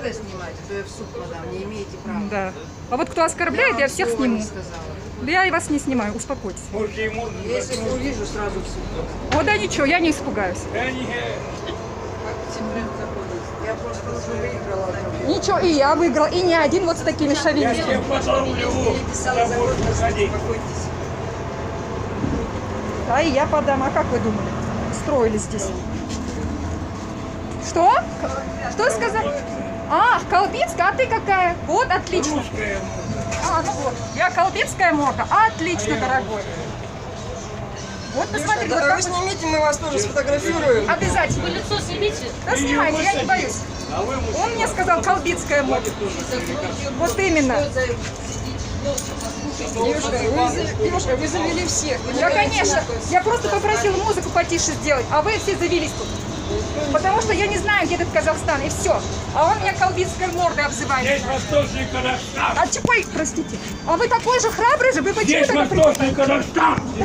надо снимать, а то я в суд подам, не имеете права. Да. А вот кто оскорбляет, я всех слова не сниму. сказала. Да я и вас не снимаю, успокойтесь. Если увижу, сразу в суд подам. О, да ничего, я не испугаюсь. Я просто уже выиграла. Ничего, и я выиграл, и не один вот с такими шовинистами. Писала закон, успокойтесь. Да, и я подам. А как вы думали? Строили здесь. Что? Что сказал? А, Колбицкая, а ты какая? Вот, отлично. А, ну вот, я колбицкая морда. Отлично, дорогой. Вот, посмотри, вот Да, как вы снимите, мы вас тоже сфотографируем. обязательно. Вы лицо снимите. Да снимайте, я не боюсь. Он мне сказал колбицкая морда. Вот именно. Девушка, вы завели всех. Да, конечно. Я просто попросила музыку потише сделать, а вы все завелись тут. Потому что я не знаю, где этот Казахстан, и все. А он меня колбицкой мордой обзывает. Здесь Восточный Казахстан! А чего, простите? А вы такой же храбрый же, вы почему Здесь тогда Восточный Казахстан!